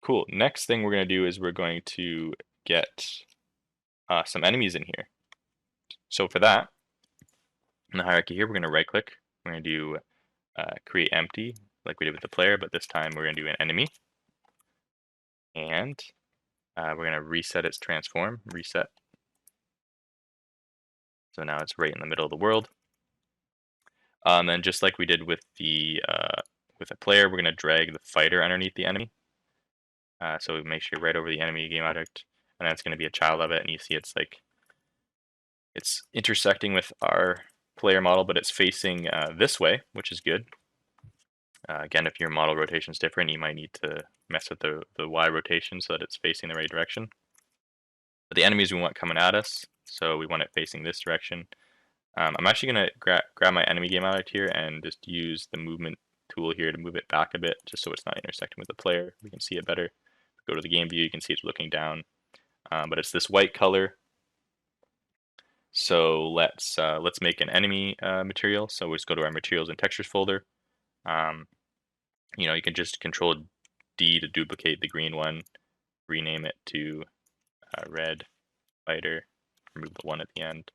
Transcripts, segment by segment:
Cool. Next thing we're going to do is we're going to get some enemies in here. So for that, in the hierarchy here, we're going to right click. We're going to do create empty, like we did with the player, but this time we're going to do an enemy. And we're going to reset its transform, reset. So now it's right in the middle of the world. Then just like we did with a player, we're going to drag the fighter underneath the enemy. So we make sure right over the enemy game object, and then it's going to be a child of it, and you see it's like it's intersecting with our player model, but it's facing this way, which is good. Again, if your model rotation is different, you might need to mess with the Y rotation so that it's facing the right direction. But the enemies we want coming at us, so we want it facing this direction. I'm actually going to grab my enemy game object here and just use the movement tool here to move it back a bit, just so it's not intersecting with the player. We can see it better. Go to the game view, you can see it's looking down. But it's this white color. So let's make an enemy material. So we'll just go to our materials and textures folder. You can just Control D to duplicate the green one, rename it to red fighter, remove the one at the end.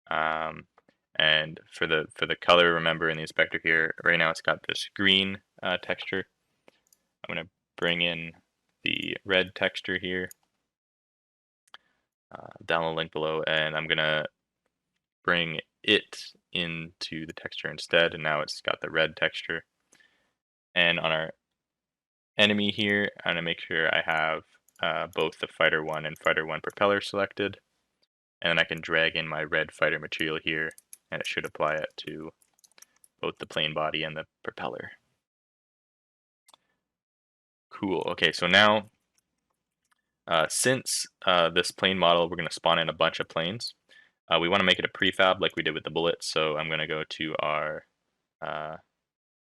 And for the color, remember in the inspector here, right now it's got this green texture. I'm going to bring in the red texture here, down the link below, and I'm going to bring it into the texture instead, and now it's got the red texture. And on our enemy here, I'm going to make sure I have both the fighter 1 and fighter 1 propeller selected, and then I can drag in my red fighter material here, and it should apply it to both the plane body and the propeller. Cool. Okay, so now since this plane model, we're going to spawn in a bunch of planes. We want to make it a prefab like we did with the bullets, so I'm going to go to our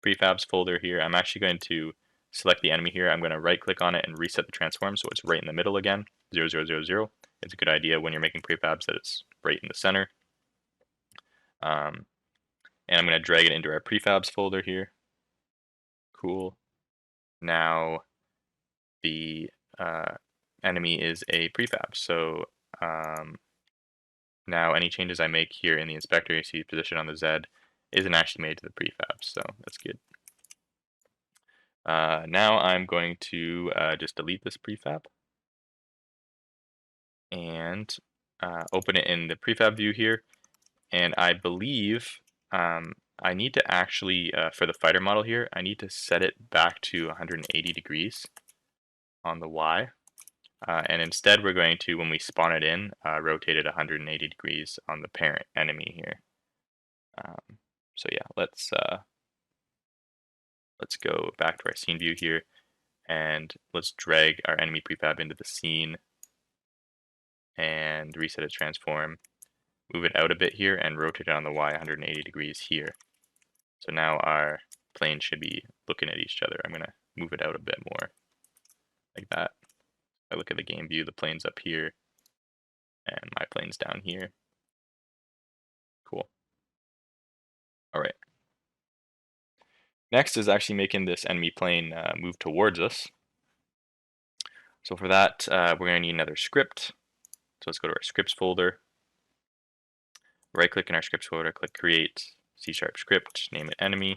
prefabs folder here. I'm actually going to select the enemy here. I'm going to right click on it and reset the transform so it's right in the middle again, 0, 0, 0, 0. It's a good idea when you're making prefabs that it's right in the center. And I'm going to drag it into our prefabs folder here. Cool. Now the enemy is a prefab, so now any changes I make here in the inspector, you see position on the Z, isn't actually made to the prefab, so that's good. Now I'm going to just delete this prefab and open it in the prefab view here. And I believe I need to actually, for the fighter model here, I need to set it back to 180 degrees on the Y. And instead we're going to, when we spawn it in, rotate it 180 degrees on the parent enemy here. So yeah, let's go back to our scene view here, and let's drag our enemy prefab into the scene and reset its transform, move it out a bit here, and rotate it on the Y 180 degrees here. So now our planes should be looking at each other. I'm going to move it out a bit more, like that. If I look at the game view, the plane's up here, and my plane's down here. Cool. All right. Next is actually making this enemy plane move towards us. So for that, we're going to need another script. So let's go to our scripts folder. Right click in our scripts folder, click create C# script, name it enemy.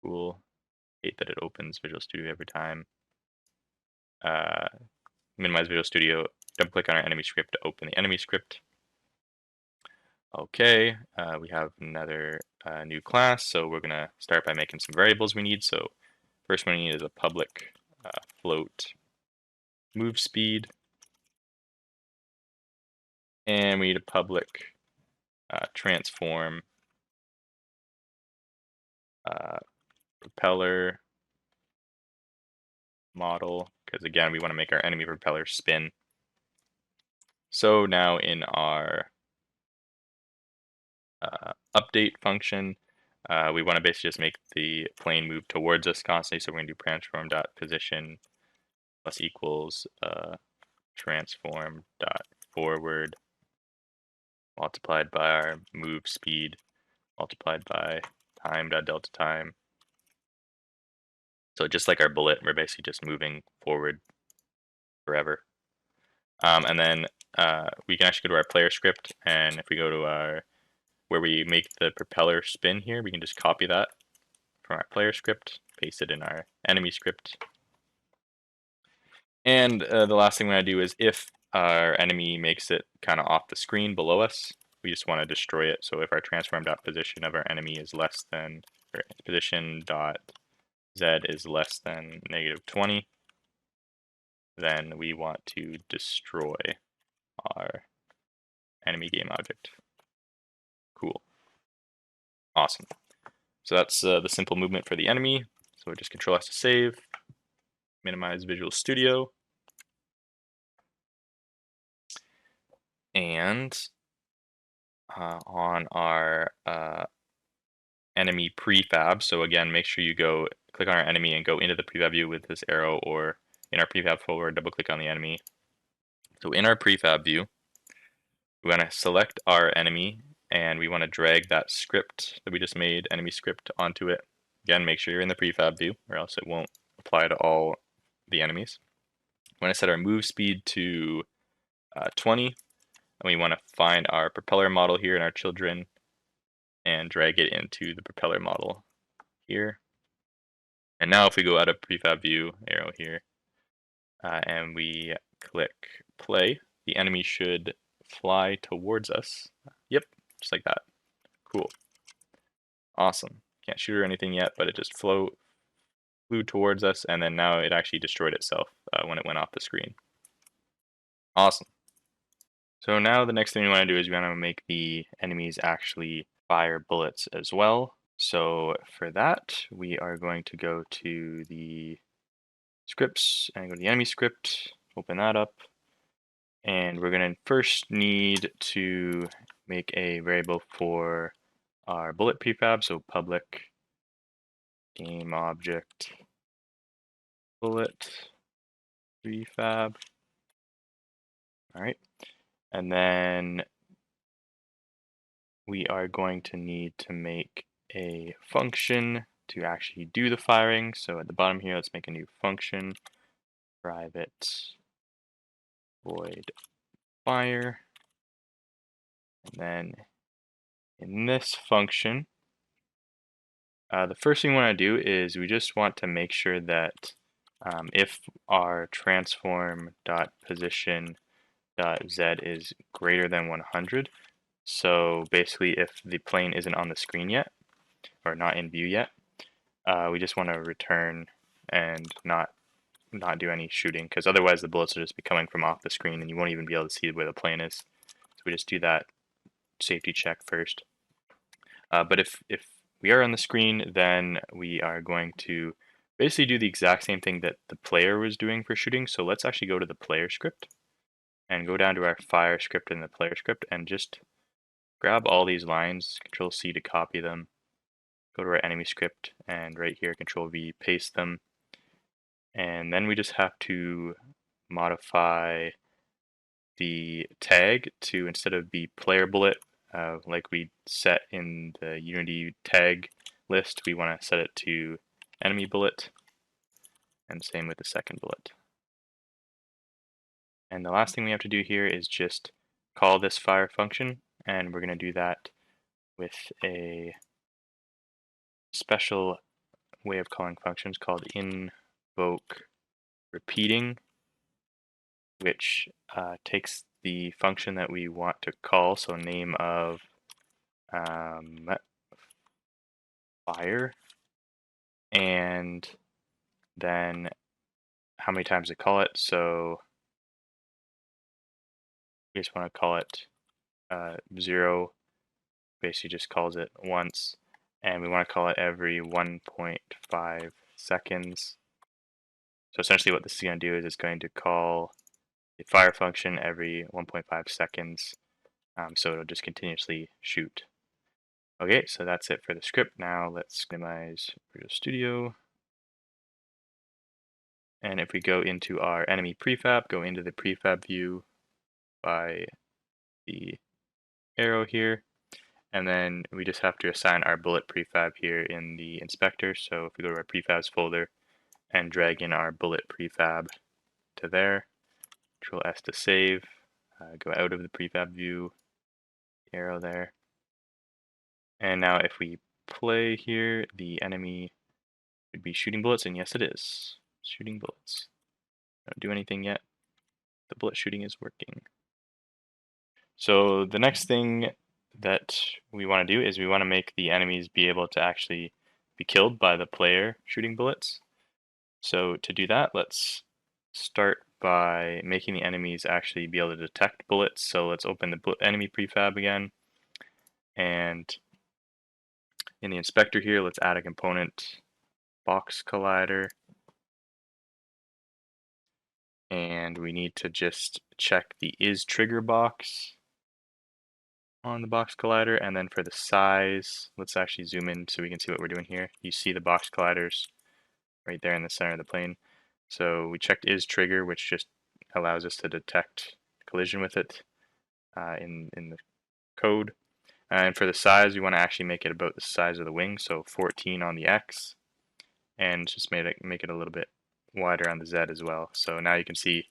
Cool. Hate that it opens Visual Studio every time. Minimize Visual Studio, double click on our enemy script to open the enemy script. Okay, we have another new class, so we're going to start by making some variables we need. So first one we need is a public float move speed, and we need a public transform propeller model, because again we want to make our enemy propeller spin. So now in our update function, we want to basically just make the plane move towards us constantly. So we're going to do transform.position plus equals transform.forward multiplied by our move speed multiplied by time.delta time So just like our bullet, we're basically just moving forward forever. And then we can actually go to our player script, and if we go to our where we make the propeller spin here, we can just copy that from our player script, paste it in our enemy script. And the last thing we want to do is if our enemy makes it kind of off the screen below us, we just want to destroy it. So if our transform.position of our enemy is less than, or position.z is less than -20, then we want to destroy our enemy game object. Cool. Awesome. So that's the simple movement for the enemy. So we just Control S to save, minimize Visual Studio, and on our enemy prefab. So again, make sure you go click on our enemy and go into the prefab view with this arrow, or in our prefab folder, double click on the enemy. So in our prefab view, we want to select our enemy and we want to drag that script that we just made, enemy script, onto it. Again, make sure you're in the prefab view or else it won't apply to all the enemies. We want to set our move speed to 20, and we want to find our propeller model here in our children and drag it into the propeller model here. And now if we go out of prefab view, arrow here, and we click play, the enemy should fly towards us. Yep, just like that. Cool. Awesome. Can't shoot or anything yet, but it just flew towards us, and then now it actually destroyed itself when it went off the screen. Awesome. So now the next thing we want to do is we want to make the enemies actually fire bullets as well. So for that, we are going to go to the scripts and go to the enemy script, open that up, and we're going to first need to make a variable for our bullet prefab. So public game object bullet prefab. All right, and then we are going to need to make a function to actually do the firing. So at the bottom here, let's make a new function, private void fire. And then in this function, the first thing we want to do is we just want to make sure that if our transform.position.z is greater than 100, so basically if the plane isn't on the screen yet, or not in view yet, we just want to return and not do any shooting, because otherwise the bullets will just be coming from off the screen and you won't even be able to see where the plane is. So we just do that safety check first. But if we are on the screen, then we are going to basically do the exact same thing that the player was doing for shooting. So let's actually go to the player script and go down to our fire script in the player script and just grab all these lines, Control C to copy them, go to our enemy script, and right here, Control V, paste them. And then we just have to modify the tag to, instead of be player bullet, like we set in the Unity tag list, we want to set it to enemy bullet, and same with the second bullet. And the last thing we have to do here is just call this fire function, and we're going to do that with a special way of calling functions called invoke repeating, which takes the function that we want to call, so name of fire, and then how many times to call it. So we just want to call it 0, basically just calls it once, and we want to call it every 1.5 seconds. So essentially what this is going to do is it's going to call the fire function every 1.5 seconds, so it'll just continuously shoot. Okay, so that's it for the script. Now let's minimize Visual Studio. And if we go into our enemy prefab, go into the prefab view by the arrow here, and then we just have to assign our bullet prefab here in the inspector. So if we go to our prefabs folder, and drag in our bullet prefab to there. Control S to save. Go out of the prefab view, arrow there. And now if we play here, the enemy would be shooting bullets, and yes it is. Shooting bullets. Don't do anything yet. The bullet shooting is working. So the next thing that we want to do is we want to make the enemies be able to actually be killed by the player shooting bullets. So to do that, let's start by making the enemies actually be able to detect bullets. So let's open the enemy prefab again, and in the inspector here, let's add a component, box collider, and we need to just check the is trigger box on the box collider, and then for the size, let's actually zoom in so we can see what we're doing here. You see the box colliders right there in the center of the plane. So we checked is trigger, which just allows us to detect collision with it in the code. And for the size, we want to actually make it about the size of the wing, so 14 on the X, and just make it a little bit wider on the Z as well. So now you can see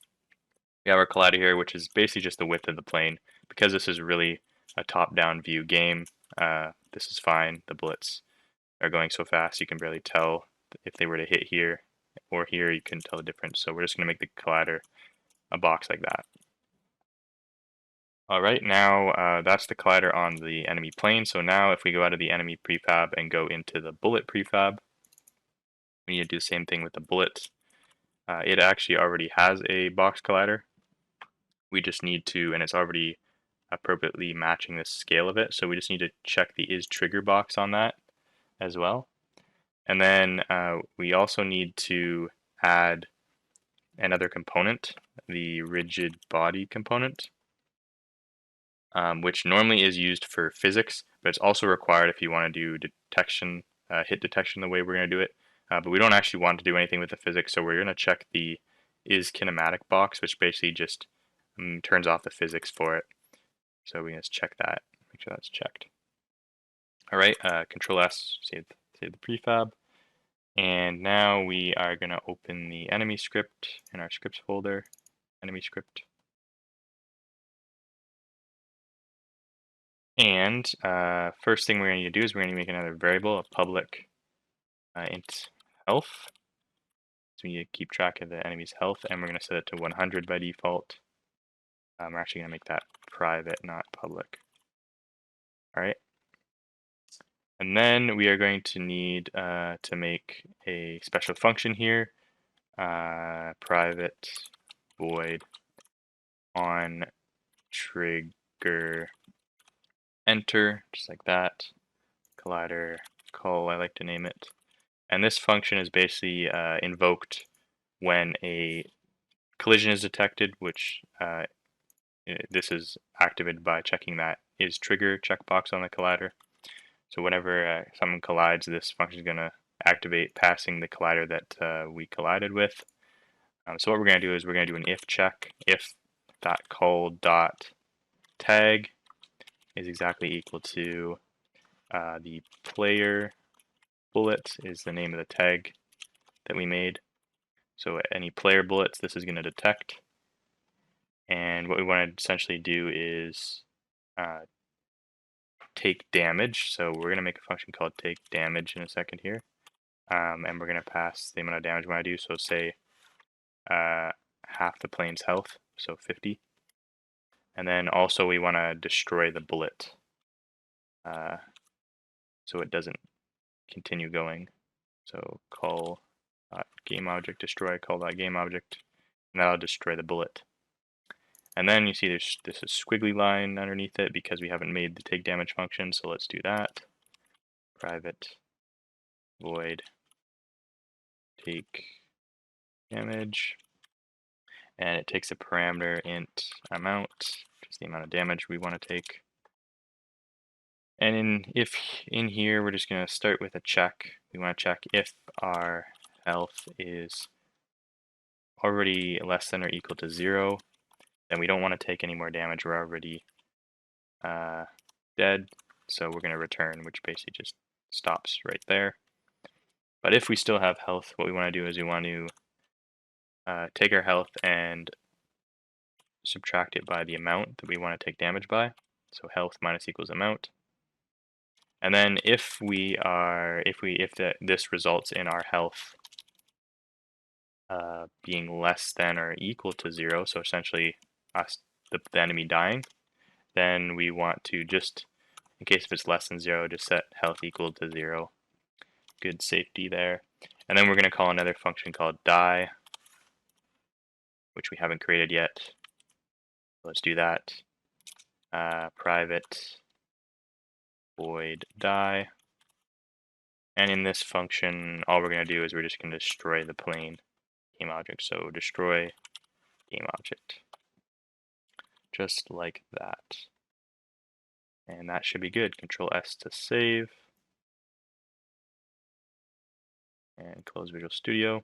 we have our collider here, which is basically just the width of the plane. Because this is really a top-down view game, this is fine. The bullets are going so fast you can barely tell if they were to hit here or here, you couldn't tell the difference. So we're just going to make the collider a box like that. Alright, now that's the collider on the enemy plane. So now if we go out of the enemy prefab and go into the bullet prefab, we need to do the same thing with the bullet. It actually already has a box collider. We just need to, and it's already appropriately matching the scale of it, so we just need to check the is trigger box on that as well. And then we also need to add another component, the rigid body component, which normally is used for physics, but it's also required if you want to do detection, hit detection the way we're going to do it. But we don't actually want to do anything with the physics, so we're going to check the is kinematic box, which basically just turns off the physics for it. So we just check that, make sure that's checked. All right, Control S, save the prefab. And now we are going to open the enemy script in our scripts folder, enemy script. And first thing we're going to do is we're going to make another variable, a public int health. So we need to keep track of the enemy's health, and we're going to set it to 100 by default. We're actually going to make that private, not public. All right. And then we are going to need to make a special function here, private void on trigger enter, just like that. Collider call, I like to name it. And this function is basically invoked when a collision is detected, which this is activated by checking that is trigger checkbox on the collider. So whenever someone collides, this function is going to activate passing the collider that we collided with. So what we're going to do is we're going to do an if check, if dot call dot tag is exactly equal to the player bullet is the name of the tag that we made. So any player bullets, this is going to detect. And what we want to essentially do is take damage. So we're going to make a function called take damage in a second here. And we're going to pass the amount of damage we want to do. So say half the plane's health, so 50. And then also we want to destroy the bullet so it doesn't continue going. So call game object destroy, call that game object, and that'll destroy the bullet. And then you see there's this squiggly line underneath it because we haven't made the take damage function, so let's do that. Private void take damage, and it takes a parameter int amount, which is the amount of damage we want to take. And in here, we're just going to start with a check. We want to check if our health is already less than or equal to 0. Then we don't want to take any more damage. We're already dead. So we're going to return, which basically just stops right there. But if we still have health, what we want to do is we want to take our health and subtract it by the amount that we want to take damage by. So health minus equals amount. And then if this results in our health being less than or equal to 0, so essentially the enemy dying, then we want to just, in case if it's less than 0, just set health equal to 0. Good safety there. And then we're going to call another function called die, which we haven't created yet. Let's do that. Private void die. And in this function, all we're going to do is we're just going to destroy the plain game object. So destroy game object. Just like that. And that should be good. Control S to save. And close Visual Studio.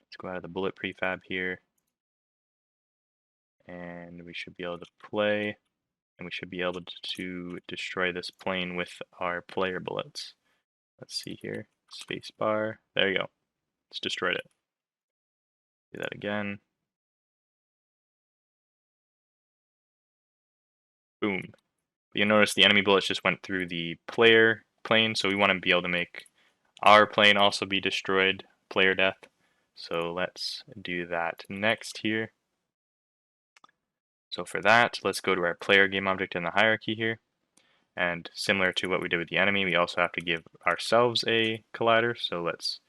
Let's go out of the bullet prefab here. And we should be able to play. And we should be able to destroy this plane with our player bullets. Let's see here. Spacebar. There you go. It's destroyed it. Do that again. Boom. You'll notice the enemy bullets just went through the player plane, so we want to be able to make our plane also be destroyed, player death. So let's do that next here. So for that, let's go to our player game object in the hierarchy here. And similar to what we did with the enemy, we also have to give ourselves a collider. So let's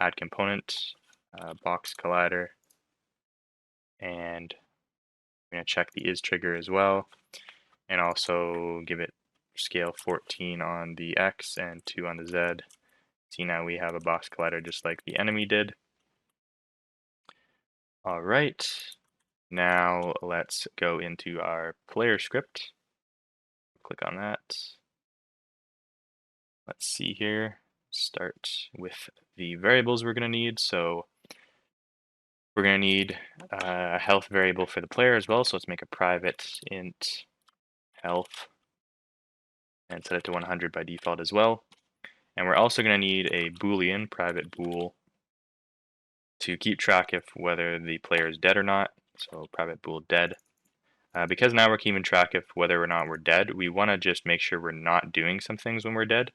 add component, box collider, and we're going to check the is trigger as well, and also give it scale 14 on the X and 2 on the Z. See, now we have a box collider just like the enemy did. All right, now let's go into our player script. Click on that. Let's see here. Start with the variables we're going to need. So we're going to need a health variable for the player as well. So let's make a private int health and set it to 100 by default as well. And we're also going to need a boolean, private bool, to keep track of whether the player is dead or not. So private bool dead. Because now we're keeping track of whether or not we're dead, we want to just make sure we're not doing some things when we're dead.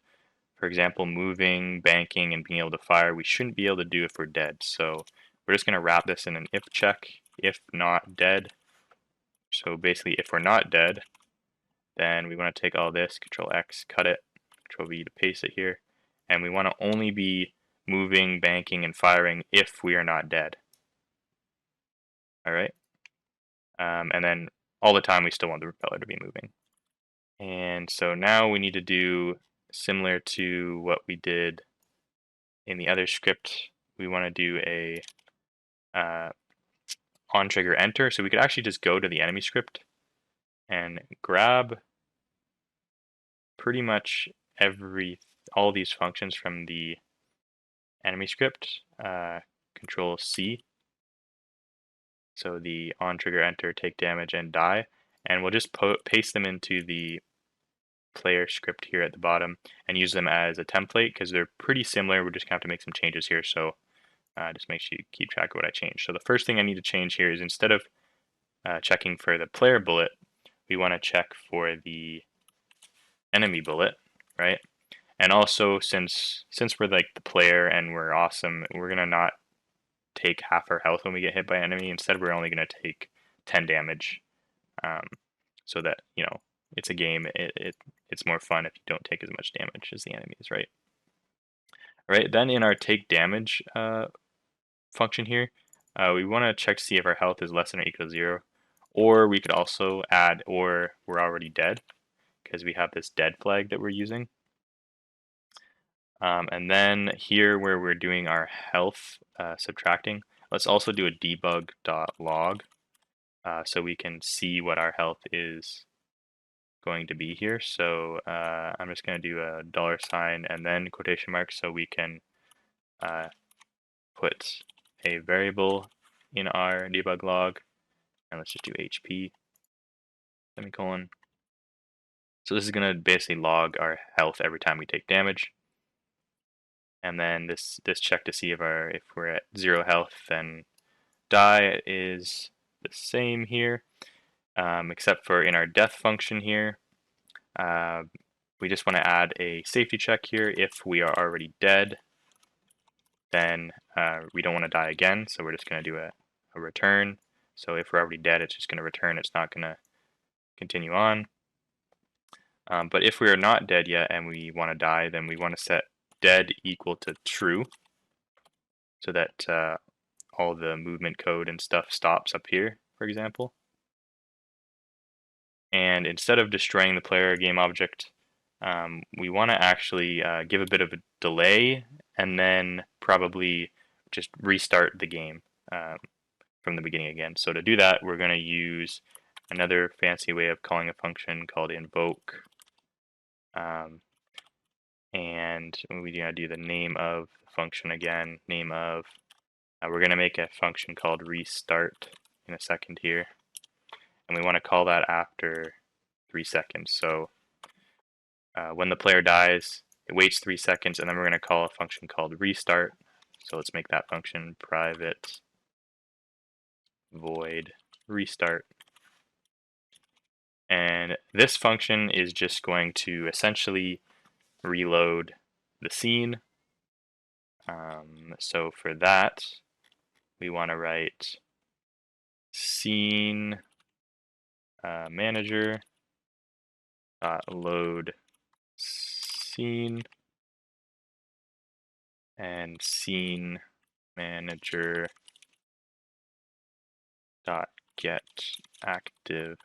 For example, moving, banking, and being able to fire, we shouldn't be able to do if we're dead. So we're just going to wrap this in an if check, if not dead. So basically, if we're not dead, then we want to take all this, Control X, cut it, Control V to paste it here. And we want to only be moving, banking, and firing if we are not dead. All right. And then all the time we still want the propeller to be moving. And so now we need to do similar to what we did in the other script. We want to do a on trigger enter. So we could actually just go to the enemy script and grab pretty much all these functions from the enemy script. Control C. So the on trigger enter, take damage, and die. And we'll just paste them into the player script here at the bottom and use them as a template because they're pretty similar. We're just going to have to make some changes here. So just make sure you keep track of what I changed. So the first thing I need to change here is instead of checking for the player bullet, we want to check for the enemy bullet, right? And also since we're like the player and we're awesome, we're going to not take half our health when we get hit by an enemy. Instead, we're only going to take 10 damage, so that, you know, it's a game. It's more fun if you don't take as much damage as the enemies, right? All right, then in our take damage function here, we want to check to see if our health is less than or equal to 0, or we could also add or we're already dead because we have this dead flag that we're using. And then here where we're doing our health subtracting, let's also do a debug.log so we can see what our health is going to be here. So I'm just going to do a $sign and then quotation marks so we can put a variable in our debug log, and let's just do HP semicolon. So this is going to basically log our health every time we take damage. And then this check to see if we're at 0 health, then die is the same here, except for in our death function here, we just want to add a safety check here. If we are already dead, then we don't want to die again, so we're just going to do a return. So if we're already dead, it's just going to return. It's not going to continue on. But if we are not dead yet and we want to die, then we want to set dead equal to true, so that all the movement code and stuff stops up here, for example. And instead of destroying the player game object, we want to actually give a bit of a delay and then probably just restart the game from the beginning again. So to do that, we're going to use another fancy way of calling a function called invoke. And we're going to do the name of the function again, name of. We're going to make a function called restart in a second here. And we want to call that after 3 seconds. So when the player dies, it waits 3 seconds, and then we're going to call a function called restart. So let's make that function private void restart. And this function is just going to essentially reload the scene. So for that, we want to write scene manager load scene, and scene manager get active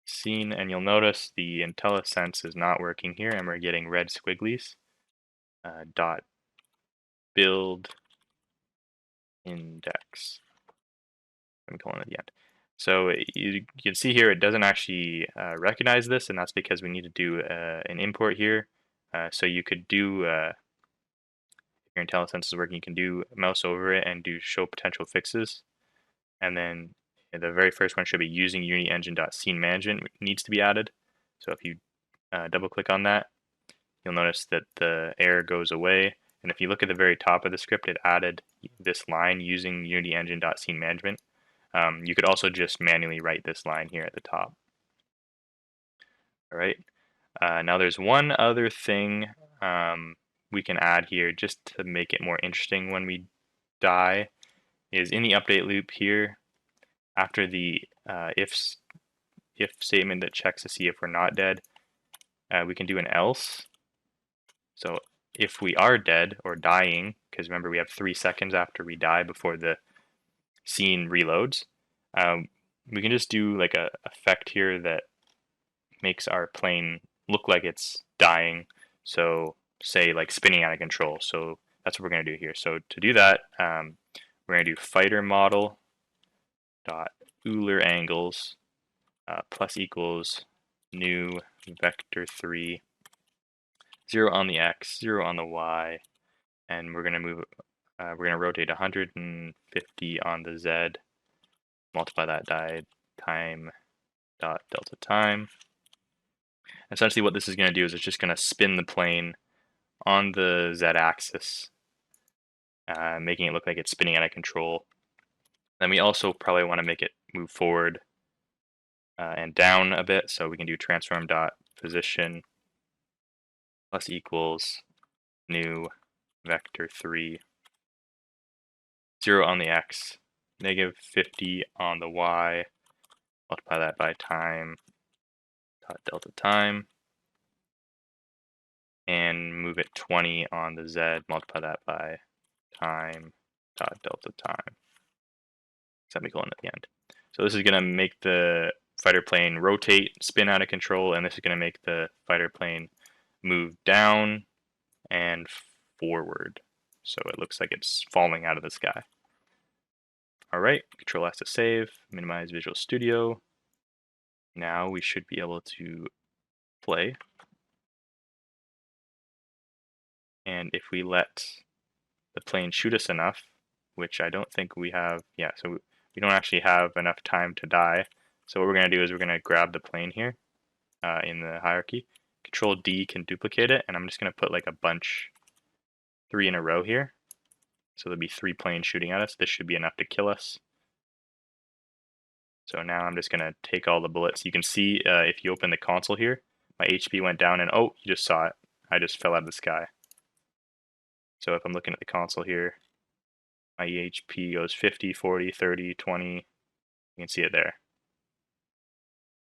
scene. And you'll notice the IntelliSense is not working here, and we're getting red squigglies. Dot build index semicolon at the end. So you can see here it doesn't actually recognize this, and that's because we need to do an import here. So you could do, if your IntelliSense is working, you can do mouse over it and do show potential fixes. And then the very first one should be using Unity Engine.scene management needs to be added. So if you double click on that, you'll notice that the error goes away. And if you look at the very top of the script, it added this line using Unity Engine.scene management. You could also just manually write this line here at the top. All right. Now there's one other thing we can add here just to make it more interesting when we die, is in the update loop here, after the if statement that checks to see if we're not dead, we can do an else. So if we are dead or dying, because remember we have 3 seconds after we die before the scene reloads, we can just do like a effect here that makes our plane look like it's dying. So say like spinning out of control. So that's what we're going to do here. So to do that, we're going to do fighter model dot Euler angles plus equals new vector 3, 0 on the x, 0 on the y, and we're going to move. We're going to rotate 150 on the z. Multiply that by time dot delta time. Essentially what this is going to do is it's just going to spin the plane on the z-axis, making it look like it's spinning out of control. Then we also probably want to make it move forward and down a bit, so we can do transform dot position plus equals new vector 3, 0 on the x, negative 50 on the y, multiply that by time dot delta time, and move it 20 on the z, multiply that by time dot delta time, semicolon at the end. So this is going to make the fighter plane rotate, spin out of control, and this is going to make the fighter plane move down and forward. So it looks like it's falling out of the sky. All right, Control S to save, minimize Visual Studio. Now we should be able to play. And if we let the plane shoot us enough, which I don't think we have, yeah, so we don't actually have enough time to die. So what we're going to do is we're going to grab the plane here, in the hierarchy. Control D can duplicate it, and I'm just going to put like a bunch, 3 in a row here. So there'll be 3 planes shooting at us. This should be enough to kill us. So now I'm just going to take all the bullets. You can see if you open the console here, my HP went down, and oh, you just saw it. I just fell out of the sky. So if I'm looking at the console here, my HP goes 50, 40, 30, 20. You can see it there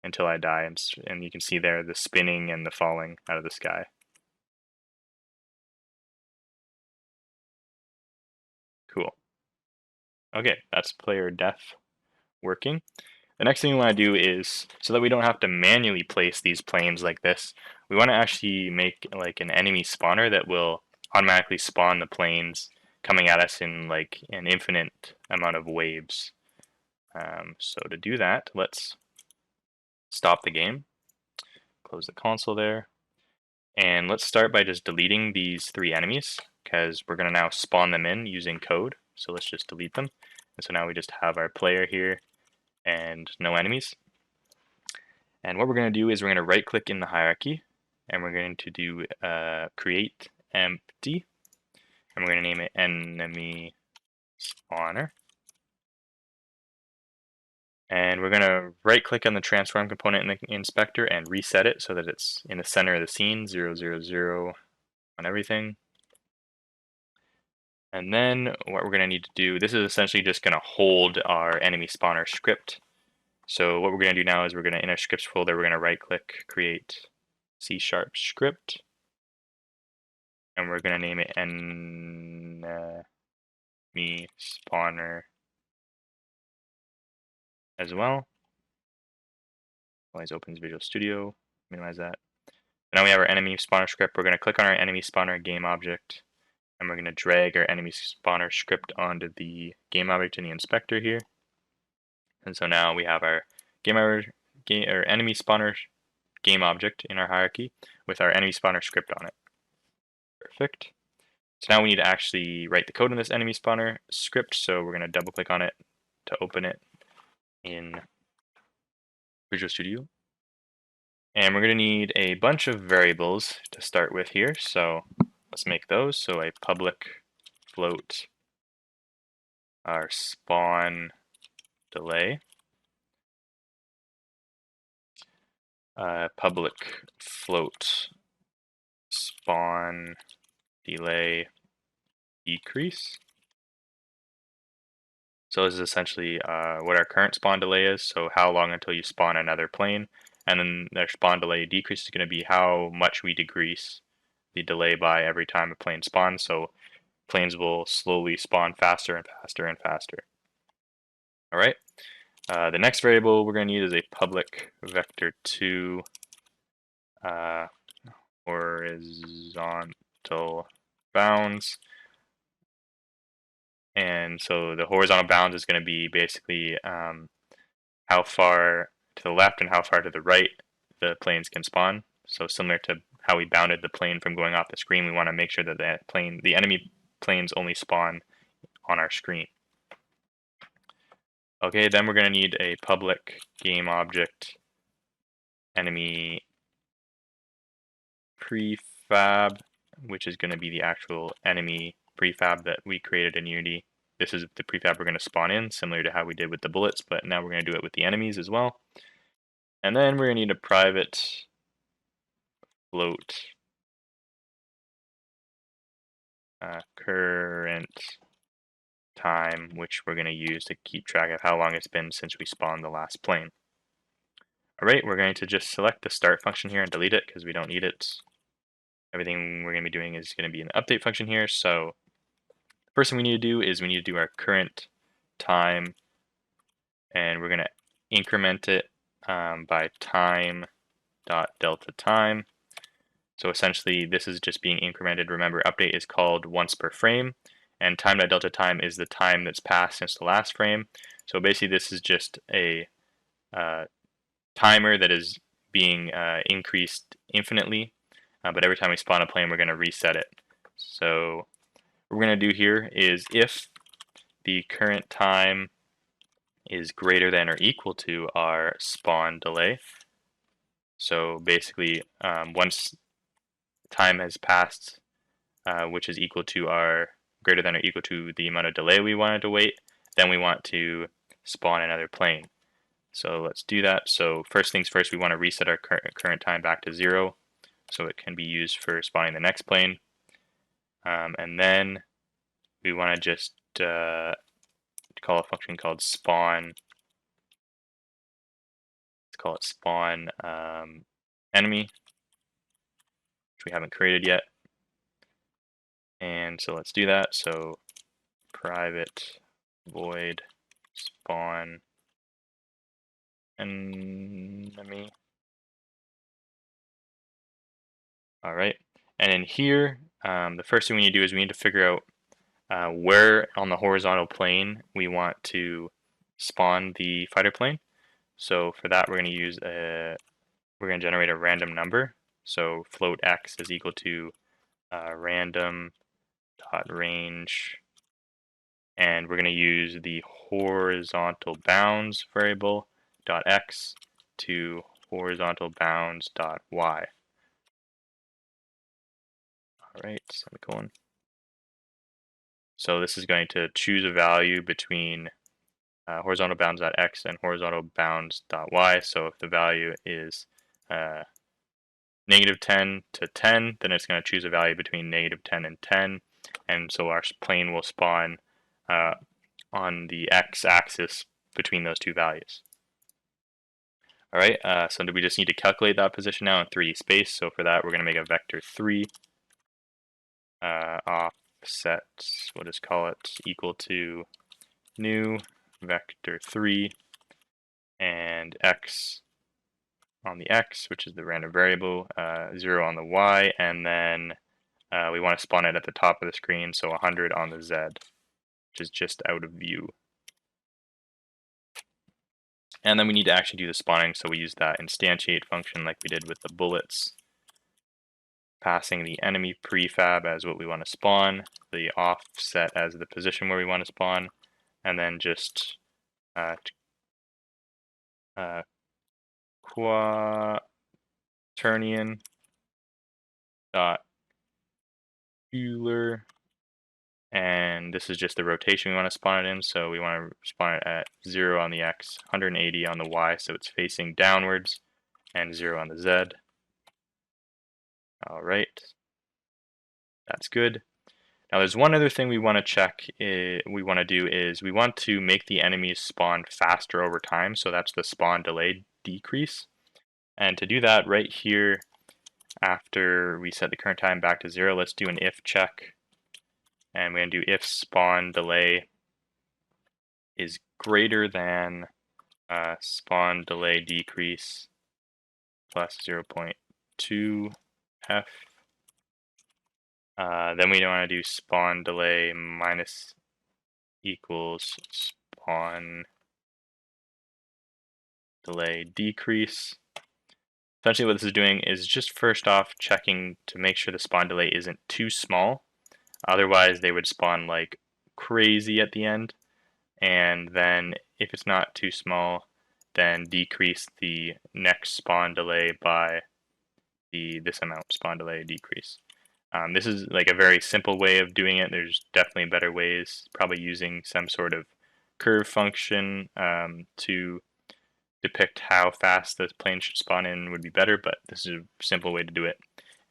until I die, and you can see there the spinning and the falling out of the sky. Cool. Okay, that's player def working. The next thing we want to do is, so that we don't have to manually place these planes like this, we want to actually make like an enemy spawner that will automatically spawn the planes coming at us in like an infinite amount of waves. So to do that, let's stop the game, close the console there, and let's start by just deleting these 3 enemies, because we're going to now spawn them in using code. So let's just delete them. And so now we just have our player here and no enemies. And what we're going to do is we're going to right click in the hierarchy, and we're going to do create empty, and we're going to name it enemy spawner. And we're going to right click on the transform component in the inspector and reset it so that it's in the center of the scene, 0, 0, 0 on everything. And then what we're going to need to do, this is essentially just going to hold our enemy spawner script. So what we're going to do now is we're going to, in our scripts folder, we're going to right click, create C# script, and we're going to name it enemy spawner as well. Always opens Visual Studio, minimize that. Now we have our enemy spawner script. We're going to click on our enemy spawner game object, and we're going to drag our enemy spawner script onto the game object in the inspector here. And so now we have our enemy spawner game object in our hierarchy with our enemy spawner script on it. Perfect. So now we need to actually write the code in this enemy spawner script. So we're going to double click on it to open it in Visual Studio. And we're going to need a bunch of variables to start with here. So let's make those. So a public float our spawn delay. Public float spawn delay decrease. So this is essentially what our current spawn delay is, so how long until you spawn another plane, and then their spawn delay decrease is going to be how much we decrease the delay by every time a plane spawns, so planes will slowly spawn faster and faster and faster. Alright, the next variable we're going to need is a public vector2 horizontal bounds. And so the horizontal bounds is going to be basically how far to the left and how far to the right the planes can spawn. So similar to how we bounded the plane from going off the screen, we want to make sure that the enemy planes only spawn on our screen. Okay, then we're going to need a public game object enemy prefab, which is going to be the actual enemy prefab that we created in Unity. This is the prefab we're going to spawn in, similar to how we did with the bullets, but now we're going to do it with the enemies as well. And then we're going to need a private float current time, which we're going to use to keep track of how long it's been since we spawned the last plane. Alright, we're going to just select the start function here and delete it because we don't need it. Everything we're going to be doing is going to be an update function here. So the first thing we need to do is we need to do our current time, and we're going to increment it by time.delta time. So essentially this is just being incremented. Remember, update is called once per frame, and time.delta time is the time that's passed since the last frame. So basically this is just a timer that is being increased infinitely, but every time we spawn a plane we're going to reset it. So what we're going to do here is if the current time is greater than or equal to our spawn delay, So basically, once time has passed, which is equal to our greater than or equal to the amount of delay we wanted to wait, then we want to spawn another plane. So let's do that. So first things first, we want to reset our current time back to 0, so it can be used for spawning the next plane. And then we want to just call a function called spawn. Let's call it spawn enemy, which we haven't created yet. And so let's do that. So private void spawn enemy. All right. And in here, the first thing we need to do is we need to figure out where on the horizontal plane we want to spawn the fighter plane. So for that, we're going to generate a random number. So float x is equal to random dot range, and we're going to use the horizontal bounds variable dot x to horizontal bounds dot y. All right, semicolon. So this is going to choose a value between horizontal bounds dot x and horizontal bounds dot y. So if the value is negative 10 to 10, then it's going to choose a value between negative 10 and 10. And so our plane will spawn on the x-axis between those two values. All right, so we just need to calculate that position now in 3D space. So for that, we're going to make a vector 3 offset, we'll just call it equal to new vector 3 and x on the x, which is the random variable, 0 on the y, and then we want to spawn it at the top of the screen, so 100 on the z, which is just out of view. And then we need to actually do the spawning, so we use that instantiate function like we did with the bullets, passing the enemy prefab as what we want to spawn, the offset as the position where we want to spawn, and then just quaternion dot Euler, and this is just the rotation we want to spawn it in, so we want to spawn it at 0 on the x, 180 on the y, so it's facing downwards, and 0 on the z. All right, that's good. Now there's one other thing we want to check, we want to do is we want to make the enemies spawn faster over time, so that's the spawn delay decrease. And to do that, right here, after we set the current time back to 0, let's do an if check. And we're going to do if spawn delay is greater than spawn delay decrease plus 0.2 f. Then we want to do spawn delay minus equals spawn delay decrease. Essentially what this is doing is just first off checking to make sure the spawn delay isn't too small. Otherwise they would spawn like crazy at the end. And then if it's not too small, then decrease the next spawn delay by this amount, spawn delay decrease. This is like a very simple way of doing it. There's definitely better ways, probably using some sort of curve function to depict how fast the plane should spawn in would be better, but this is a simple way to do it,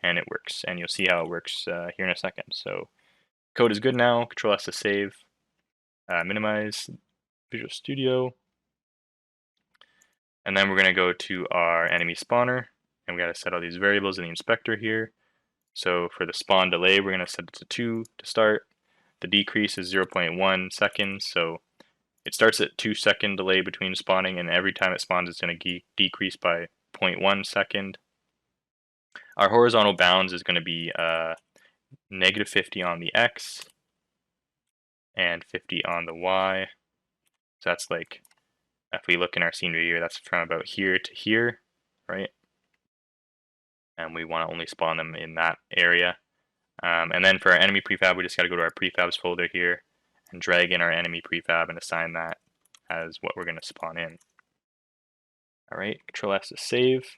and it works. And you'll see how it works here in a second. So code is good now. Control S to save, minimize Visual Studio, and then we're going to go to our enemy spawner, and we got to set all these variables in the inspector here. So for the spawn delay, we're going to set it to 2 to start. The decrease is 0.1 seconds, so it starts at 2-second delay between spawning, and every time it spawns, it's going to decrease by 0.1 second. Our horizontal bounds is going to be negative 50 on the x and 50 on the y. So that's like, if we look in our scenery here, that's from about here to here, right? And we want to only spawn them in that area. And then for our enemy prefab, we just got to go to our prefabs folder here and drag in our enemy prefab and assign that as what we're going to spawn in. All right, Control S to save.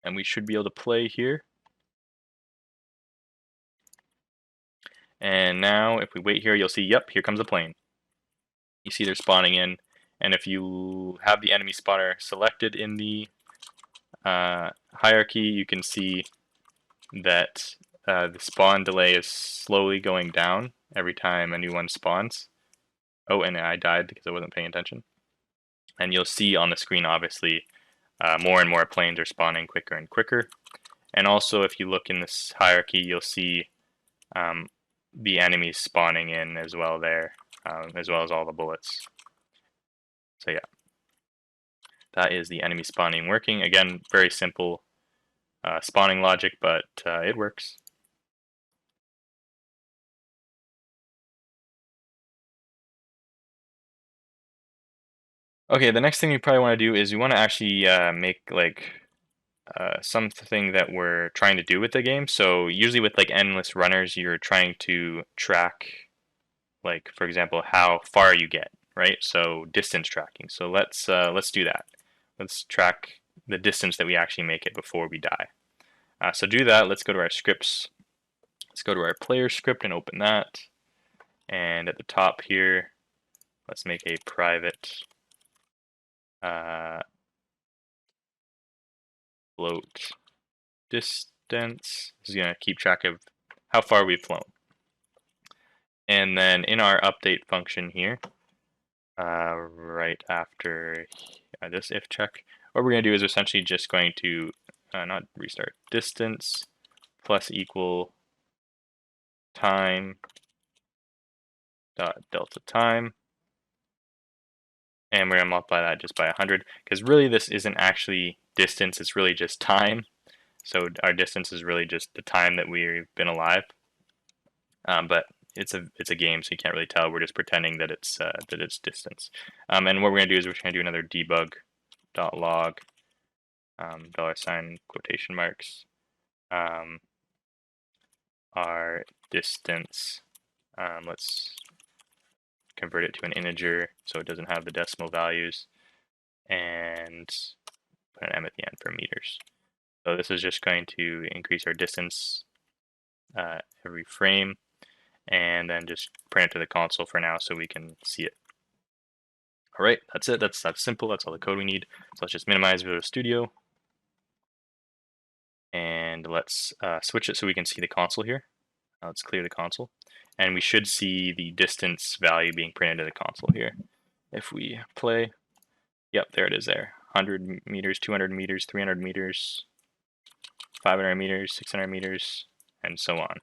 And we should be able to play here. And now if we wait here, you'll see, yep, here comes a plane. You see they're spawning in. And if you have the enemy spawner selected in the hierarchy, you can see that the spawn delay is slowly going down every time a new one spawns. Oh, and I died because I wasn't paying attention. And you'll see on the screen, obviously, more and more planes are spawning quicker and quicker. And also, if you look in this hierarchy, you'll see the enemies spawning in as well there, as well as all the bullets. So yeah, that is the enemy spawning working. Again, very simple spawning logic, but it works. Okay, the next thing you probably want to do is you want to actually make like something that we're trying to do with the game. So usually with like endless runners, you're trying to track, like for example, how far you get, right? So distance tracking. So let's do that. Let's track the distance that we actually make it before we die. So to do that, let's go to our scripts. Let's go to our player script and open that. And at the top here, let's make a private float distance. This is going to keep track of how far we've flown. And then in our update function here, right after this if check, what we're going to do is essentially just going to not restart, distance plus equal time dot delta time, and we're going to multiply that just by 100, because really this isn't actually distance, it's really just time. So our distance is really just the time that we've been alive, but it's a game, so you can't really tell. We're just pretending that it's distance. And what we're going to do is we're going to do another debug.log $, quotation marks, our distance. Let's convert it to an integer so it doesn't have the decimal values, and put an m at the end for meters. So this is just going to increase our distance every frame, and then just print it to the console for now so we can see it. All right, that's it. That's simple. That's all the code we need. So let's just minimize Visual Studio, and let's switch it so we can see the console here. Let's clear the console, and we should see the distance value being printed to the console here. If we play, yep, there it is there. 100 meters, 200 meters, 300 meters, 500 meters, 600 meters, and so on.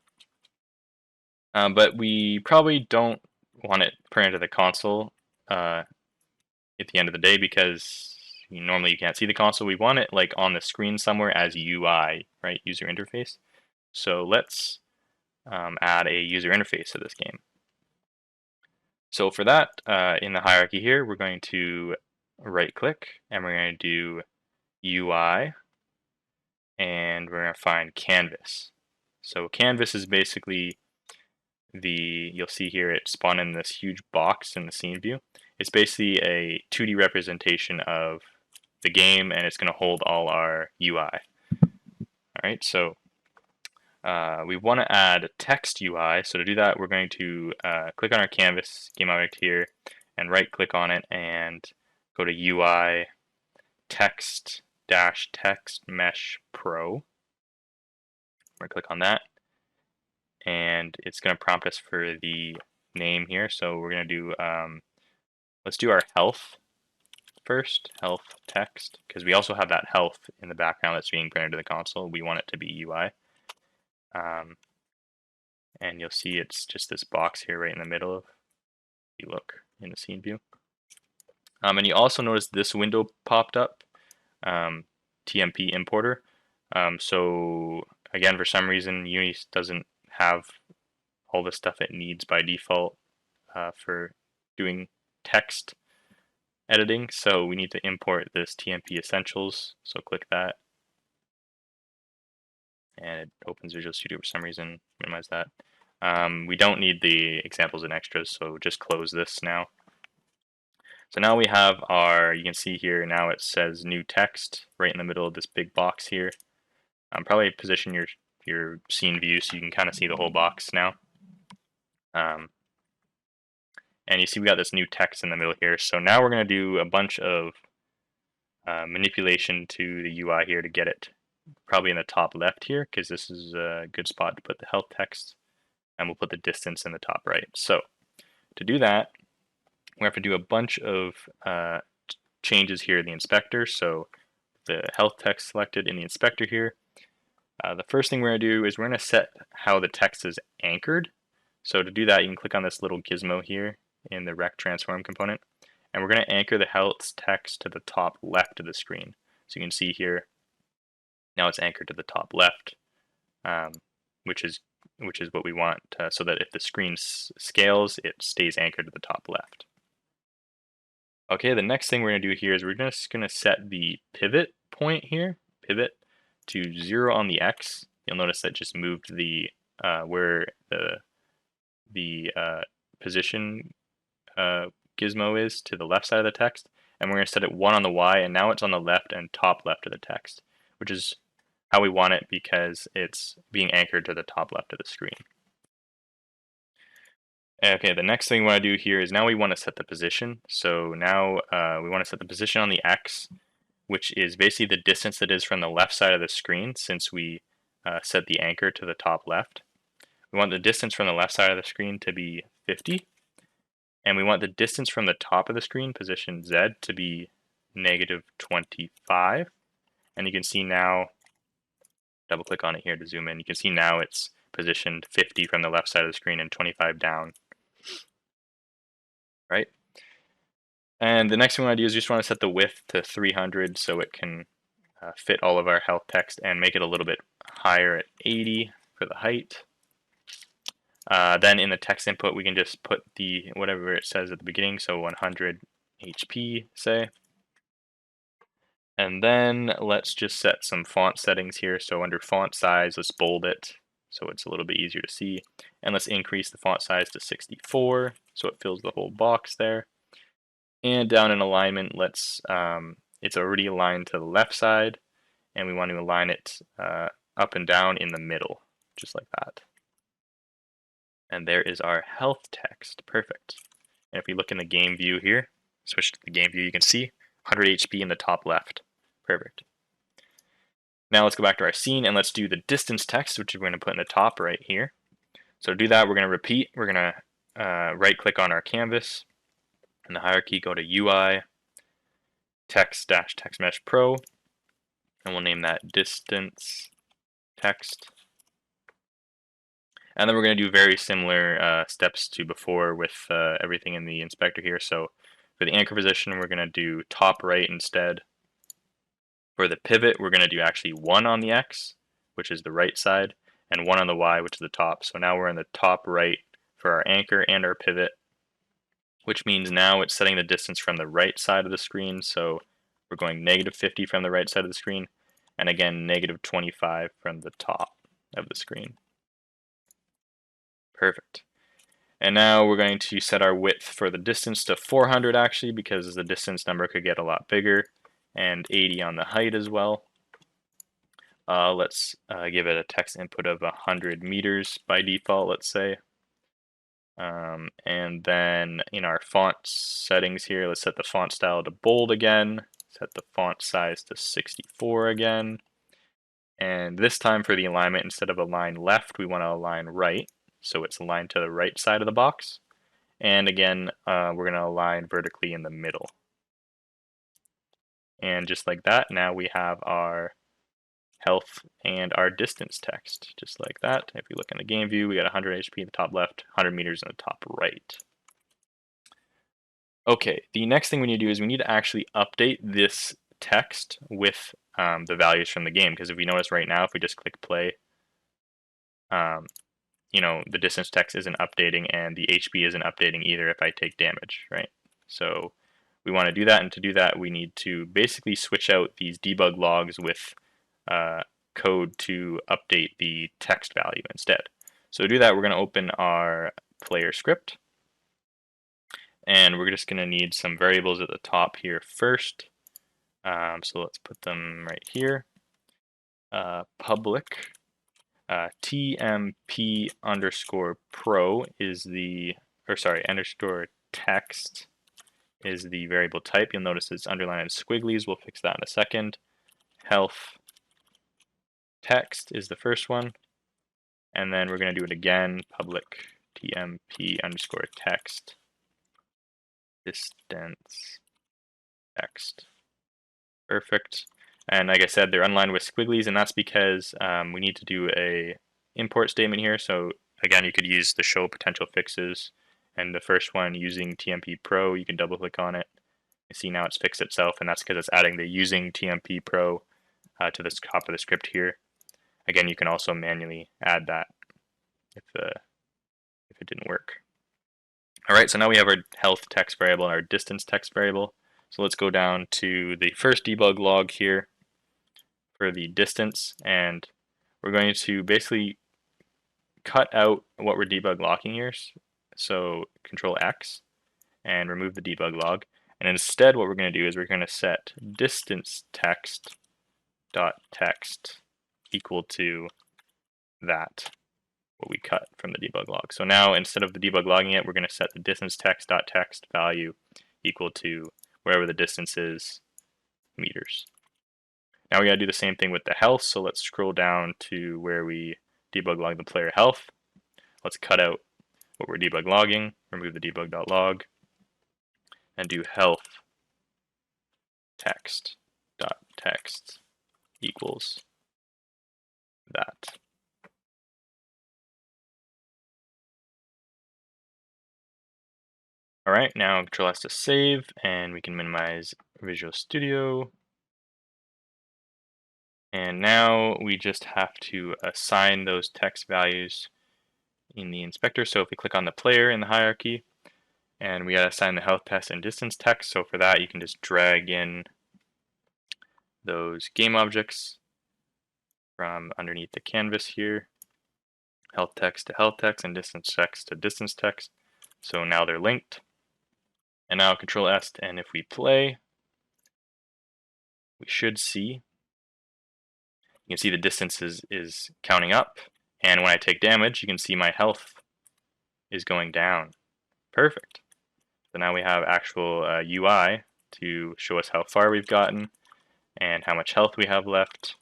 But we probably don't want it printed to the console at the end of the day, because normally you can't see the console. We want it like on the screen somewhere as UI, right? User interface. So let's add a user interface to this game. So for that, in the hierarchy here, we're going to right click and we're going to do UI, and we're going to find canvas. So canvas is basically you'll see here it spawned in this huge box in the scene view. It's basically a 2D representation of the game, and it's going to hold all our UI. All right, so we want to add text UI. So to do that, we're going to click on our canvas game object here and right click on it and go to UI text mesh pro. We're going to click on that, and it's going to prompt us for the name here. So we're going to do let's do our health first, health text, because we also have that health in the background that's being printed to the console. We want it to be UI. And you'll see it's just this box here right in the middle of, if you look in the scene view. And you also notice this window popped up, TMP importer. So again, for some reason, Unity doesn't have all the stuff it needs by default for doing text editing. So we need to import this TMP Essentials. So click that, and it opens Visual Studio for some reason. Minimize that. We don't need the examples and extras, so just close this now. So now we have our, you can see here, now it says new text right in the middle of this big box here. Probably position your scene view so you can kind of see the whole box now. And you see we got this new text in the middle here. So now we're going to do a bunch of manipulation to the UI here to get it probably in the top left here, because this is a good spot to put the health text, and we'll put the distance in the top right. So to do that, we have to do a bunch of changes here in the inspector. So the health text selected in the inspector here. The first thing we're going to do is we're going to set how the text is anchored. So to do that, you can click on this little gizmo here in the rect transform component, and we're going to anchor the health text to the top left of the screen. So you can see here, now it's anchored to the top left, which is what we want, so that if the screen scales, it stays anchored to the top left. Okay, the next thing we're going to do here is we're just going to set the pivot point here, pivot, to 0 on the X. You'll notice that just moved the where the position gizmo is to the left side of the text, and we're going to set it 1 on the Y, and now it's on the left and top left of the text, which is how we want it because it's being anchored to the top left of the screen. Okay, the next thing we want to do here is now we want to set the position. So now we want to set the position on the X, which is basically the distance that is from the left side of the screen, since we set the anchor to the top left. We want the distance from the left side of the screen to be 50, and we want the distance from the top of the screen, position Z, to be -25. And you can see now, double click on it here to zoom in, you can see now it's positioned 50 from the left side of the screen and 25 down. Right? And the next thing we want to do is we just want to set the width to 300 so it can fit all of our health text, and make it a little bit higher at 80 for the height. Then in the text input, we can just put the whatever it says at the beginning, so 100 HP, say. And then let's just set some font settings here. So under font size, let's bold it so it's a little bit easier to see. And let's increase the font size to 64 so it fills the whole box there. And down in alignment, let's it's already aligned to the left side, and we want to align it up and down in the middle, just like that. And there is our health text. Perfect. And if we look in the game view here, switch to the game view, you can see 100 HP in the top left. Perfect. Now let's go back to our scene and let's do the distance text, which we're going to put in the top right here. So to do that, we're going to repeat. We're going to right-click on our canvas. In the hierarchy, go to UI, text-text mesh pro, and we'll name that distance text. And then we're going to do very similar steps to before with everything in the inspector here. So for the anchor position, we're going to do top right instead. For the pivot, we're going to do actually 1 on the X, which is the right side, and 1 on the Y, which is the top. So now we're in the top right for our anchor and our pivot, which means now it's setting the distance from the right side of the screen. So we're going -50 from the right side of the screen, and again -25 from the top of the screen. Perfect. And now we're going to set our width for the distance to 400 actually, because the distance number could get a lot bigger, and 80 on the height as well. Let's give it a text input of 100 meters by default, let's say. And then in our font settings here, let's set the font style to bold again, set the font size to 64 again. And this time for the alignment, instead of align left, we want to align right. So it's aligned to the right side of the box. And again, we're going to align vertically in the middle. And just like that, now we have our health and our distance text, just like that. If we look in the game view, we got 100 HP in the top left, 100 meters in the top right. Okay, the next thing we need to do is we need to actually update this text with the values from the game, because if we notice right now, if we just click play, you know, the distance text isn't updating and the HP isn't updating either if I take damage, right? So we want to do that, and to do that we need to basically switch out these debug logs with code to update the text value instead. So to do that, we're going to open our player script, and we're just going to need some variables at the top here first. So let's put them right here. public TMP underscore pro is the, or sorry, underscore text is the variable type. You'll notice it's underlined in squigglies. We'll fix that in a second. Health text is the first one. And then we're going to do it again. Public TMP underscore text distance text. Perfect. And like I said, they're underlined with squigglies, and that's because we need to do a import statement here. So again, you could use the show potential fixes, and the first one using TMP Pro, you can double click on it. You see now it's fixed itself, and that's because it's adding the using TMP Pro to the top of the script here. Again, you can also manually add that if it didn't work. All right, so now we have our health text variable and our distance text variable. So let's go down to the first debug log here for the distance, and we're going to basically cut out what we're debug logging here. So Control X and remove the debug log. And instead what we're going to do is we're going to set distance text dot text equal to that, what we cut from the debug log. So now instead of the debug logging it, we're going to set the distance text dot text value equal to wherever the distance is, meters. Now we got to do the same thing with the health, so let's scroll down to where we debug log the player health. Let's cut out what we're debug logging, remove the debug.log, and do health text dot text equals that. All right, now Control S to save, and we can minimize Visual Studio. And now we just have to assign those text values in the inspector. So if we click on the player in the hierarchy, and we gotta assign the health test and distance text. So for that, you can just drag in those game objects from underneath the canvas here. Health text to health text and distance text to distance text. So now they're linked. And now Control S, and if we play, we should see, you can see the distance is counting up. And when I take damage, you can see my health is going down. Perfect. So now we have actual UI to show us how far we've gotten and how much health we have left.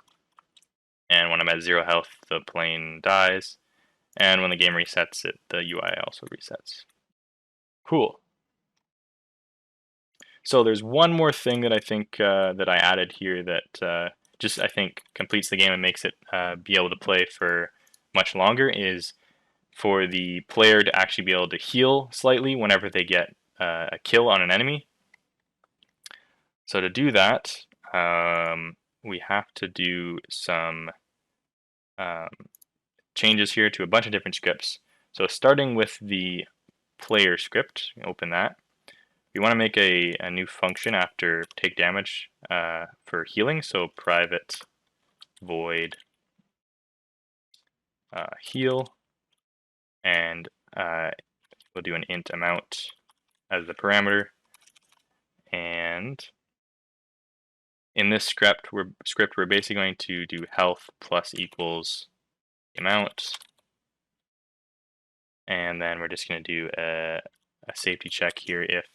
And when I'm at 0 health, the plane dies. And when the game resets, the UI also resets. Cool. So there's one more thing that I think that I added here that just I think completes the game and makes it be able to play for much longer, is for the player to actually be able to heal slightly whenever they get a kill on an enemy. So to do that, we have to do some changes here to a bunch of different scripts. So starting with the player script, open that. We want to make a new function after take damage for healing. So private void heal, and we'll do an int amount as the parameter. And in this script, we're basically going to do health plus equals amount, and then we're just going to do a safety check here. If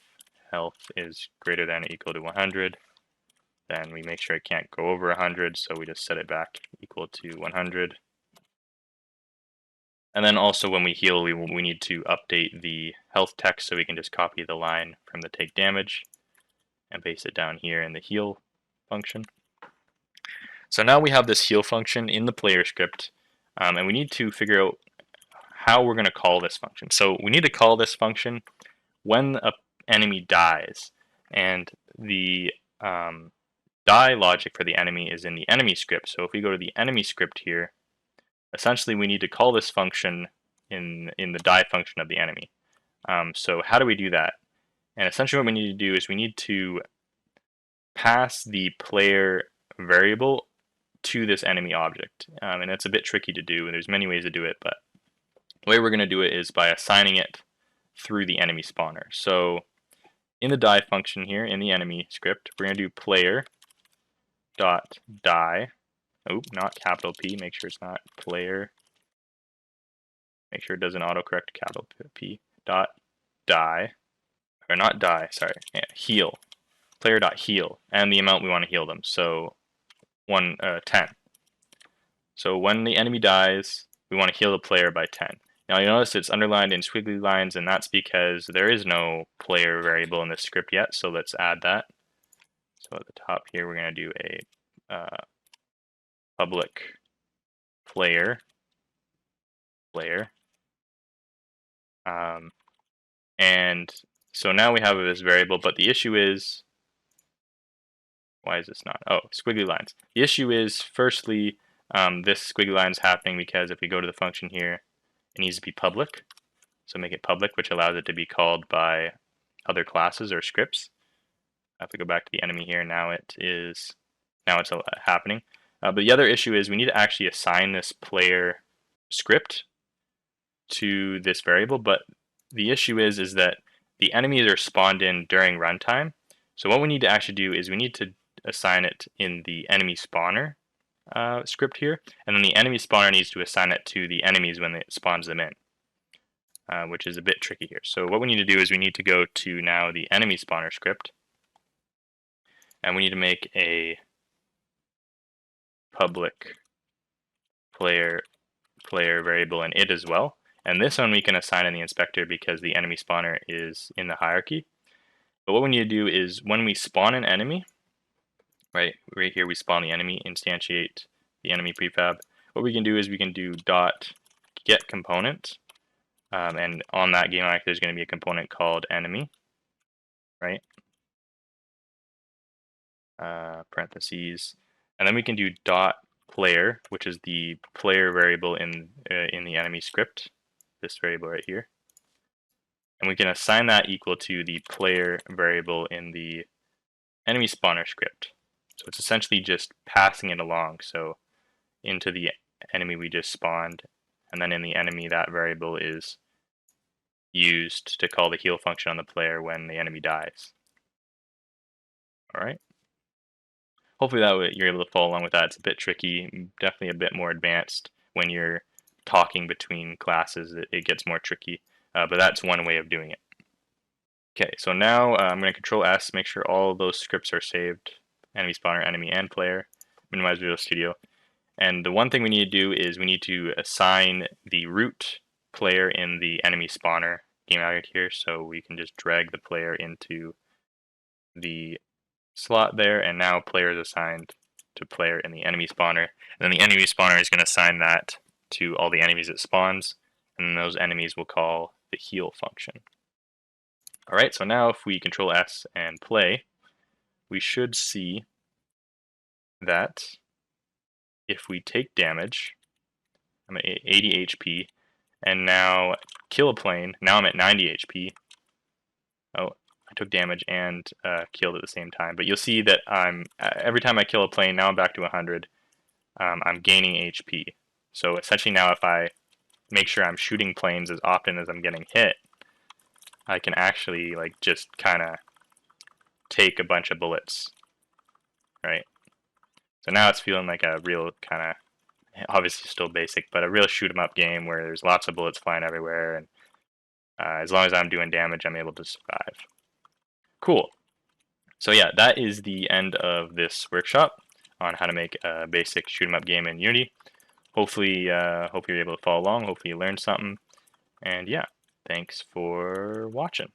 health is greater than or equal to 100, then we make sure it can't go over 100, so we just set it back equal to 100. And then also when we heal, we need to update the health text, so we can just copy the line from the take damage and paste it down here in the heal function. So now we have this heal function in the player script, and we need to figure out how we're going to call this function. So we need to call this function when an enemy dies, and the die logic for the enemy is in the enemy script. So if we go to the enemy script here, essentially we need to call this function in the die function of the enemy. So how do we do that? And essentially what we need to do is we need to pass the player variable to this enemy object. And that's a bit tricky to do, and there's many ways to do it, but the way we're going to do it is by assigning it through the enemy spawner. So in the die function here, in the enemy script, we're going to do player dot die, Oop, not capital P. Make sure it's not player. Make sure it doesn't autocorrect capital P. Dot die. Or not die, sorry. Yeah, heal. Player dot heal. And the amount we want to heal them. So 10. So when the enemy dies, we want to heal the player by 10. Now you notice it's underlined in squiggly lines, and that's because there is no player variable in this script yet, so let's add that. So at the top here, we're going to do a public player. And so now we have this variable, but the issue is, why is this not? Oh, squiggly lines. The issue is, firstly, this squiggly line is happening because if we go to the function here, it needs to be public. So make it public, which allows it to be called by other classes or scripts. If we go back to the enemy here, now it's happening. But the other issue is we need to actually assign this player script to this variable, but the issue is that the enemies are spawned in during runtime. So what we need to actually do is we need to assign it in the enemy spawner script here, and then the enemy spawner needs to assign it to the enemies when it spawns them in, which is a bit tricky here. So what we need to do is we need to go to now the enemy spawner script, and we need to make a public player variable in it as well. And this one we can assign in the inspector because the enemy spawner is in the hierarchy. But what we need to do is when we spawn an enemy, right here we spawn the enemy, instantiate the enemy prefab. What we can do is we can do dot get component, and on that game there's going to be a component called enemy, right? Parentheses, and then we can do dot player, which is the player variable in the enemy script, this variable right here, and we can assign that equal to the player variable in the enemy spawner script. So it's essentially just passing it along. So into the enemy we just spawned, and then in the enemy that variable is used to call the heal function on the player when the enemy dies. All right. Hopefully you're able to follow along with that. It's a bit tricky, definitely a bit more advanced when you're talking between classes. It gets more tricky, but that's one way of doing it. Okay, so now I'm going to Control S, make sure all of those scripts are saved, enemy spawner, enemy, and player, minimize Visual Studio. And the one thing we need to do is we need to assign the root player in the enemy spawner game out here, so we can just drag the player into the slot there, and now player is assigned to player in the enemy spawner, and then the enemy spawner is going to assign that to all the enemies it spawns, and then those enemies will call the heal function. Alright, so now if we Control S and play, we should see that if we take damage, I'm at 80 HP, and now kill a plane, now I'm at 90 HP. Oh, I took damage and killed at the same time. But you'll see that every time I kill a plane, now I'm back to 100, I'm gaining HP. So essentially now if I make sure I'm shooting planes as often as I'm getting hit, I can actually like just kind of take a bunch of bullets, right? So now it's feeling like a real kind of, obviously still basic, but a real shoot 'em up game where there's lots of bullets flying everywhere, and as long as I'm doing damage, I'm able to survive. Cool. So yeah, that is the end of this workshop on how to make a basic shoot 'em up game in Unity. Hopefully, hope you're able to follow along. Hopefully you learned something. And yeah, thanks for watching.